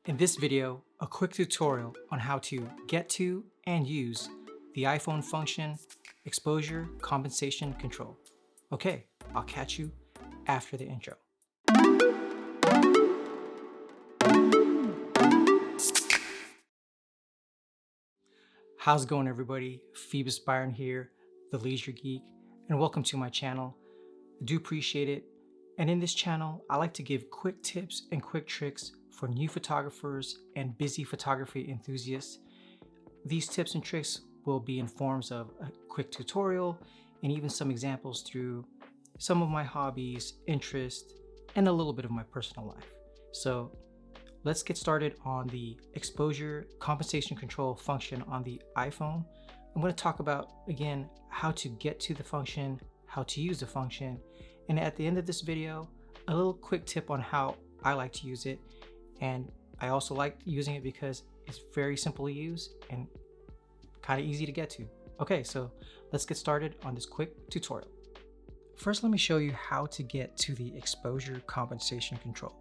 In this video, a quick tutorial on how to get to and use the iPhone function exposure compensation control. Okay, I'll catch you after the intro. How's it going, everybody? Phoebus Byron here, the Leisure Geek, and welcome to my channel. I do appreciate it. And in this channel, I like to give quick tips and quick tricks for new photographers and busy photography enthusiasts. These tips and tricks will be in forms of a quick tutorial and even some examples through some of my hobbies, interests, and a little bit of my personal life. So let's get started on the exposure compensation control function on the iPhone. I'm going to talk about, again, how to get to the function, how to use the function, and at the end of this video, a little quick tip on how I like to use it. And I also like using it because it's very simple to use and kind of easy to get to. Okay, so let's get started on this quick tutorial. First, let me show you how to get to the exposure compensation control.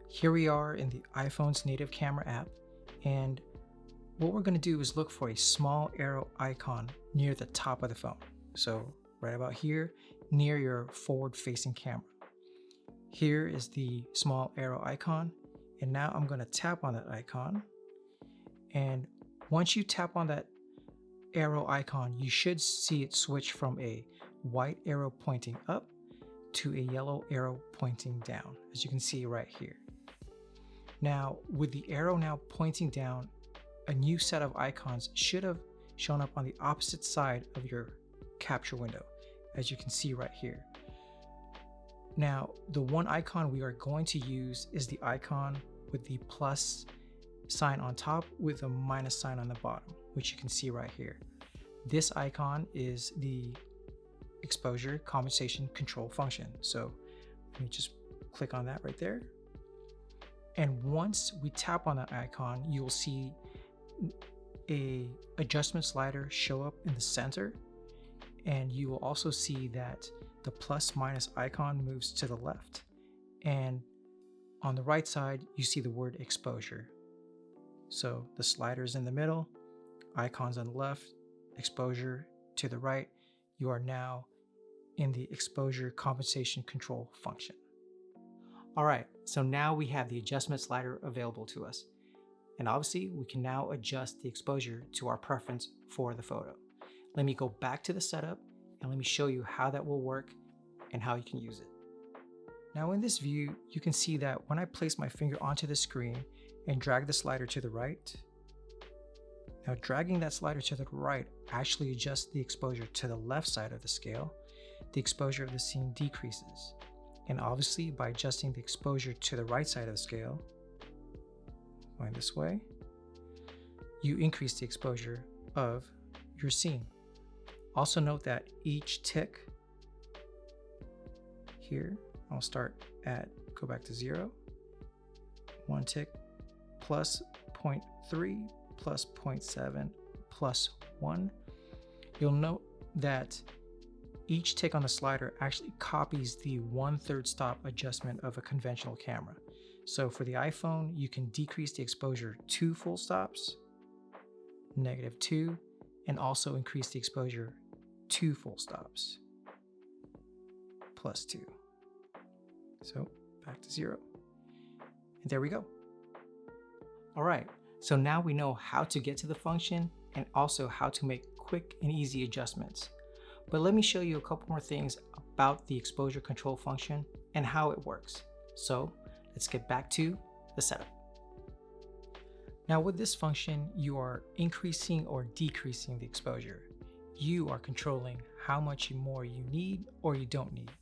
Here we are in the iPhone's native camera app, and what we're going to do is look for a small arrow icon near the top of the phone. So right about here, near your forward-facing camera. Here is the small arrow icon, and now I'm going to tap on that icon. And once you tap on that arrow icon, you should see it switch from a white arrow pointing up to a yellow arrow pointing down, as you can see right here. Now, with the arrow now pointing down, a new set of icons should have shown up on the opposite side of your capture window, as you can see right here. Now, the one icon we are going to use is the icon with the plus sign on top with a minus sign on the bottom, which you can see right here. This icon is the exposure compensation control function. So let me just click on that right there. And once we tap on that icon, you will see a adjustment slider show up in the center. And you will also see that the plus minus icon moves to the left. And on the right side, you see the word exposure. So the slider is in the middle, icons on the left, exposure to the right. You are now in the exposure compensation control function. All right, so now we have the adjustment slider available to us. And obviously, we can now adjust the exposure to our preference for the photo. Let me go back to the setup and let me show you how that will work and how you can use it. Now in this view, you can see that when I place my finger onto the screen and drag the slider to the right, now dragging that slider to the right actually adjusts the exposure to the left side of the scale. The exposure of the scene decreases. And obviously by adjusting the exposure to the right side of the scale, going this way, you increase the exposure of your scene. Also note that each tick here, I'll go back to 0, 1 tick, plus 0.3, plus 0.7, plus 1. You'll note that each tick on the slider actually copies the 1/3 stop adjustment of a conventional camera. So for the iPhone, you can decrease the exposure 2 full stops, -2, and also increase the exposure 2 full stops, +2. So back to 0. And there we go. All right, so now we know how to get to the function and also how to make quick and easy adjustments. But let me show you a couple more things about the exposure control function and how it works. So let's get back to the setup. Now with this function, you are increasing or decreasing the exposure. You are controlling how much more you need or you don't need.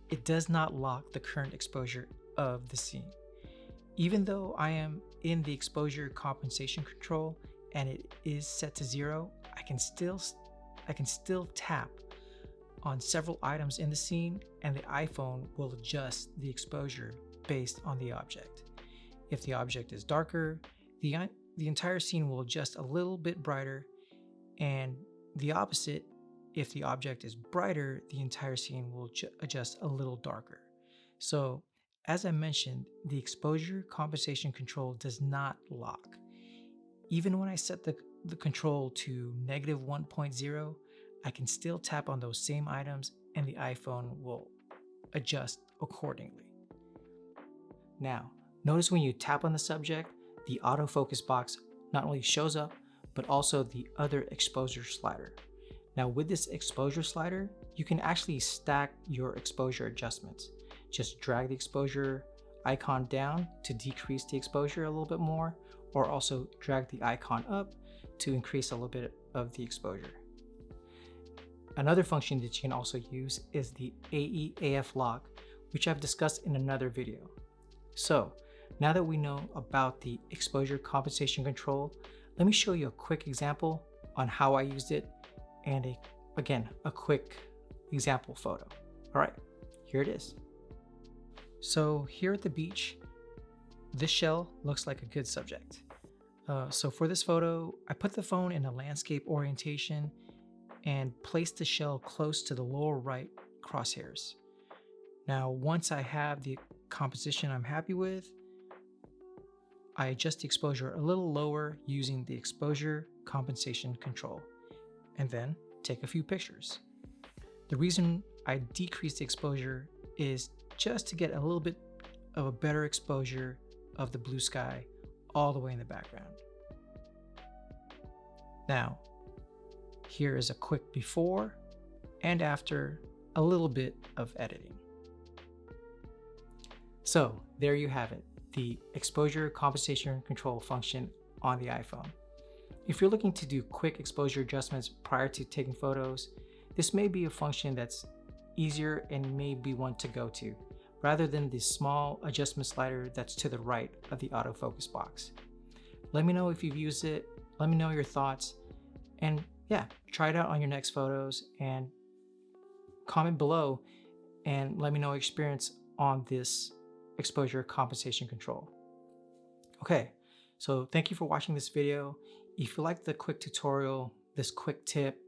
It does not lock the current exposure of the scene. Even though I am in the exposure compensation control and it is set to 0, I can still tap on several items in the scene and the iPhone will adjust the exposure based on the object. If the object is darker, the entire scene will adjust a little bit brighter, and the opposite, if the object is brighter, the entire scene will adjust a little darker. So as I mentioned, the exposure compensation control does not lock. Even when I set the control to -1.0, I can still tap on those same items and the iPhone will adjust accordingly. Now, notice when you tap on the subject, the autofocus box not only shows up, but also the other exposure slider. Now with this exposure slider, you can actually stack your exposure adjustments. Just drag the exposure icon down to decrease the exposure a little bit more, or also drag the icon up to increase a little bit of the exposure. Another function that you can also use is the AE/AF lock, which I've discussed in another video. So now that we know about the exposure compensation control, let me show you a quick example on how I used it and a quick example photo. All right, here it is. So here at the beach, this shell looks like a good subject. So for this photo, I put the phone in a landscape orientation and placed the shell close to the lower right crosshairs. Now, once I have the composition I'm happy with, I adjust the exposure a little lower using the exposure compensation control, and then take a few pictures. The reason I decrease the exposure is just to get a little bit of a better exposure of the blue sky all the way in the background. Now, here is a quick before and after a little bit of editing. So there you have it, the exposure compensation control function on the iPhone. If you're looking to do quick exposure adjustments prior to taking photos, this may be a function that's easier and may be one to go to, rather than the small adjustment slider that's to the right of the autofocus box. Let me know if you've used it, let me know your thoughts, and yeah, try it out on your next photos and comment below and let me know your experience on this exposure compensation control. Okay, so thank you for watching this video. If you like the quick tutorial, this quick tip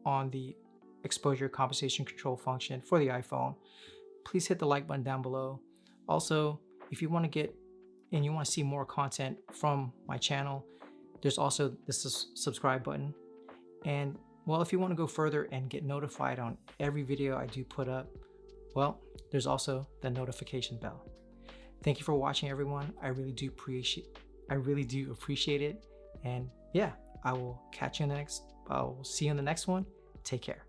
on the exposure compensation control function for the iPhone, please hit the like button down below. Also, if you want to see more content from my channel, there's also this subscribe button. And well, if you want to go further and get notified on every video I do put up, well, there's also the notification bell. Thank you for watching, everyone. I really do appreciate it. And yeah, I will see you in the next one. Take care.